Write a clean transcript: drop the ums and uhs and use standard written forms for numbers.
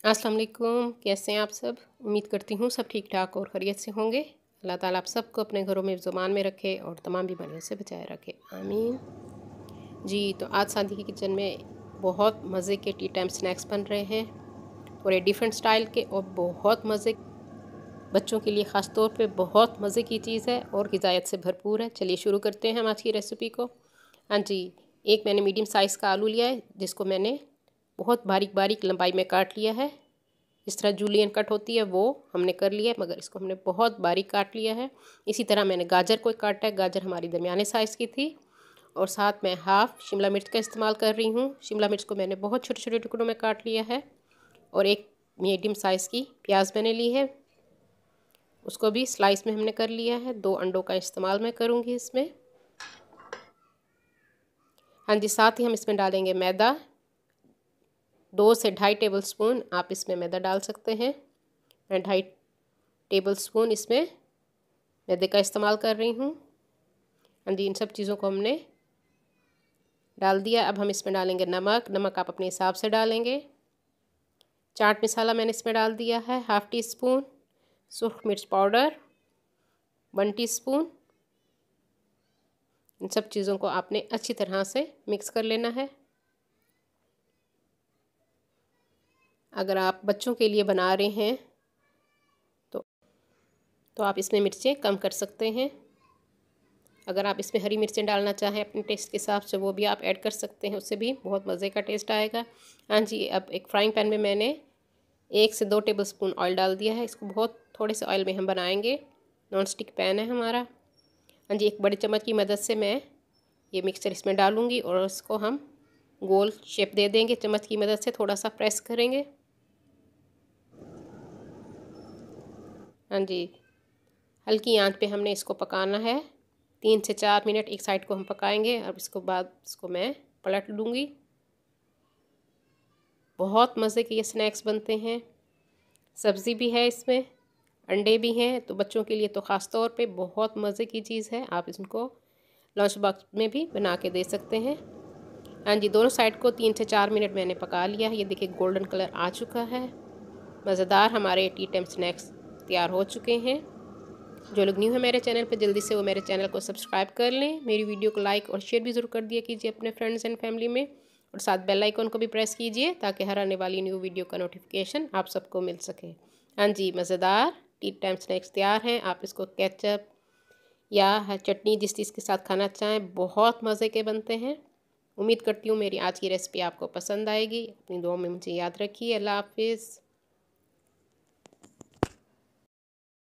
अस्सलाम वालेकुम। कैसे हैं आप सब? उम्मीद करती हूँ सब ठीक ठाक और खैरियत से होंगे। अल्लाह ताला आप सबको अपने घरों में ज़ुबान में रखे और तमाम बीमारियों से बचाए रखे, आमीन। जी, तो आज सादी की किचन में बहुत मज़े के टी टाइम स्नैक्स बन रहे हैं, थोड़े डिफरेंट स्टाइल के और बहुत मज़े, बच्चों के लिए ख़ास तौर पे बहुत मज़े की चीज़ है और ग़िज़ायत से भरपूर है। चलिए शुरू करते हैं हम आज की रेसिपी को। हाँ जी, एक मैंने मीडियम साइज़ का आलू लिया है, जिसको मैंने बहुत बारीक बारीक लंबाई में काट लिया है। इस तरह जूलियन कट होती है वो हमने कर लिया है, मगर इसको हमने बहुत बारीक काट लिया है। इसी तरह मैंने गाजर को काटा है। गाजर हमारी दरमियाने साइज़ की थी। और साथ में हाफ़ शिमला मिर्च का इस्तेमाल कर रही हूँ। शिमला मिर्च को मैंने बहुत छोटे छोटे टुकड़ों में काट लिया है। और एक मीडियम साइज़ की प्याज मैंने ली है, उसको भी स्लाइस में हमने कर लिया है। 2 अंडों का इस्तेमाल मैं करूँगी इसमें। हाँ जी, साथ ही हम इसमें डालेंगे मैदा। 2 से 2.5 टेबल स्पून आप इसमें मैदा डाल सकते हैं। मैं 2.5 टेबल स्पून इसमें मैदे का इस्तेमाल कर रही हूँ। हाँ जी, इन सब चीज़ों को हमने डाल दिया। अब हम इसमें डालेंगे नमक। नमक आप अपने हिसाब से डालेंगे। चाट मसाला मैंने इसमें डाल दिया है 1/2 टी स्पून। सुर्ख मिर्च पाउडर 1 टीस्पून। इन सब चीज़ों को आपने अच्छी तरह से मिक्स कर लेना है। अगर आप बच्चों के लिए बना रहे हैं तो आप इसमें मिर्चें कम कर सकते हैं। अगर आप इसमें हरी मिर्चें डालना चाहें अपने टेस्ट के हिसाब से, वो भी आप ऐड कर सकते हैं, उससे भी बहुत मज़े का टेस्ट आएगा। हाँ जी, अब एक फ्राइंग पैन में मैंने 1 से 2 टेबल स्पून ऑयल डाल दिया है। इसको बहुत थोड़े से ऑयल में हम बनाएंगे। नॉन स्टिक पैन है हमारा। हाँ जी, एक बड़े चम्मच की मदद से मैं ये मिक्सचर इसमें डालूँगी और इसको हम गोल शेप दे देंगे। चम्मच की मदद से थोड़ा सा प्रेस करेंगे। हाँ जी, हल्की आंच पे हमने इसको पकाना है। 3 से 4 मिनट एक साइड को हम पकाएंगे। अब इसको बाद इसको मैं पलट लूँगी। बहुत मज़े के ये स्नैक्स बनते हैं। सब्ज़ी भी है इसमें, अंडे भी हैं, तो बच्चों के लिए तो ख़ास तौर पे बहुत मज़े की चीज़ है। आप इसको लंच बॉक्स में भी बना के दे सकते हैं। हाँ जी, दोनों साइड को 3 से 4 मिनट मैंने पका लिया है। ये देखिए गोल्डन कलर आ चुका है। मज़ेदार हमारे टी टाइम स्नैक्स तैयार हो चुके हैं। जो लोग न्यू है मेरे चैनल पे, जल्दी से वो मेरे चैनल को सब्सक्राइब कर लें। मेरी वीडियो को लाइक और शेयर भी ज़रूर कर दिया कीजिए अपने फ्रेंड्स एंड फैमिली में। और साथ बेल आइकन को भी प्रेस कीजिए ताकि हर आने वाली न्यू वीडियो का नोटिफिकेशन आप सबको मिल सके। हाँ जी, मज़ेदार टी टाइम स्नैक्स तैयार हैं। आप इसको केचप या चटनी जिस चीज़ के साथ खाना चाहें, बहुत मज़े के बनते हैं। उम्मीद करती हूँ मेरी आज की रेसिपी आपको पसंद आएगी। अपनी दुआओं में मुझे याद रखिए। अल्लाह हाफिज़।